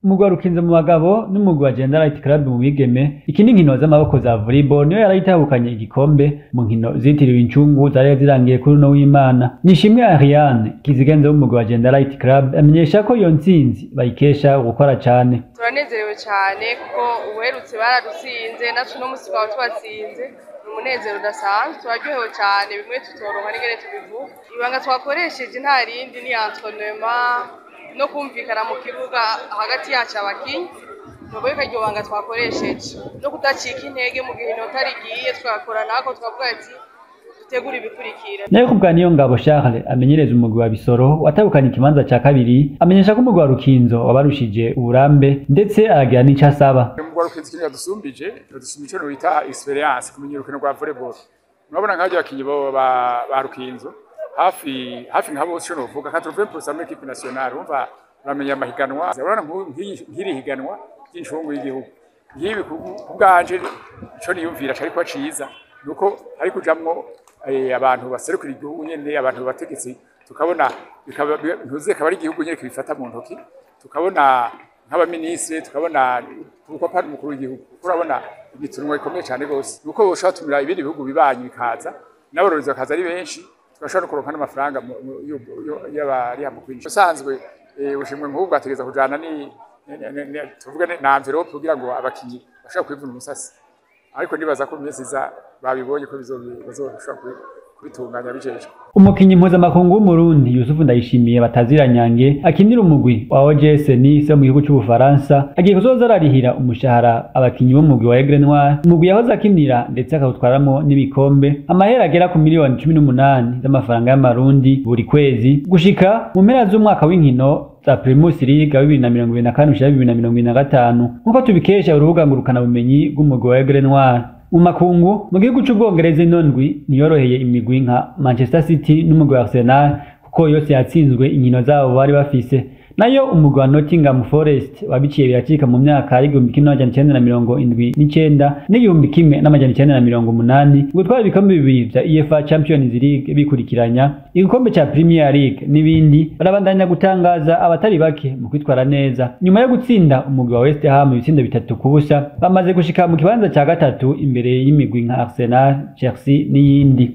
umugwi wa Rukinzo mu bagabo n'umugwi wa Gender Light Club mu bigeme. Iki ni inkino z'amaboko za volleyball niyo yarayitahukanye igikombe mu nkino zitiriwe incungu zari zirangiye kuri no w'Imana. Nishimwe Ariane kizigenza w'umugwi wa Gender Light Club amenyesha ko iyo ntsinzi bayikesha gukora cyane. Turanezerewe cyane kuko uherutse baradutsinze natwe no musi kwa twatsinze umunezero udasanzwe turaryohewe cyane bimwe tutoronka n'ingene tubivuga. Ibanga twakoresheje nta rindi ni entraînement no kumvikana mu kibuga hagati yacu abakinyi nubwo iryo banga twakoresheje no kudacika intege mu gihe inota rigiye twakora nako twavuga ati dutegura ibikurikira. Nayo kubwa niyo ngabo Charles amenyereza umugwi wa Bisoro watabukanye ikibanza ca kabiri amenyesha ko umugwi wa Rukinzo wabarushije uburambe ndetse aragira n'ico asaba. Umugwi wa Rukinzo kintu yadusumbije no bita experience kumenyera urukino rwa volleyball. Murabona nk'aho abakinyi ba Rukinzo hafi nka bose no vuga 80% muri equipe nationale umva bamenya amahiganwa urabona nk'iri higanwa y'inshungu y'igihugu ngibi kubwanje ico niyumvira cari kwa ciza nuko ari kujamwo abantu baserukira igihugu nyene abantu bategetse tukabona ntuze kabari igihugu nyene kibifata mu ntoki tukabona nk'abaministre tukabona uko pari mukuru w'igihugu urabona igitunwa ikomeye cyane gose nuko boshatumira ibindi bihugu bibanyi bikaza n'abarorizo bakaza ari benshi twashobora kuronka n'amafaranga y'abari hamwe kwinjira usanzwe ubushimwe nk'ubu bwategeza kujana ni tuvuga na envelope kugira ngo abakinyi bashaka kwivuna umusasi ariko nibaza ko myesiza babibonye ko bazoshobora kubitunganya bijeje. Umukinyi mpuzamakungu w'Umurundi Yusufu Ndayishimiye bataziranyange akinira umugwi wa OGS Nice mu gihugu cy'Ubufaransa agiye kuzoza ararihira umushahara abakinyi b'umugwi wa Aigle Noir umugwi yahoze akinira ndetse akawutwaramo n'ibikombe amahera agera ku miliyoni 18 z'amafaranga y'amarundi buri kwezi gushika mu mpera z'umwaka w'inkino za Primus League 2024-2025 nkuko tubikesha urubuga ngurukana bumenyi bw'umugwi wa Aigle Noir. Mu makungu mu gihugu cy'Ubwongereza inondwi niyoroheye imigwi nka Manchester City n'umugwi wa Arsenal kuko yose yatsinzwe inkino zabo bari bafise. Nayo umugwi wa Nottingham Forest wabiciye biracika mu myaka y'igihumbi kimwe n'amajana 1979 n'igihumbi kimwe n'amajana 1980 gutwara ibikombe bibiri vya UEFA Champions League bikurikiranya igikombe ca Premier League n'ibindi barabandanya gutangaza abatari bake mu kwitwara neza nyuma yo gutsinda umugwi wa West Ham ibitsindo 3-0 bamaze gushika mu kibanza ca gatatu imbere y'imigwi nka Arsenal, Chelsea n'iyindi.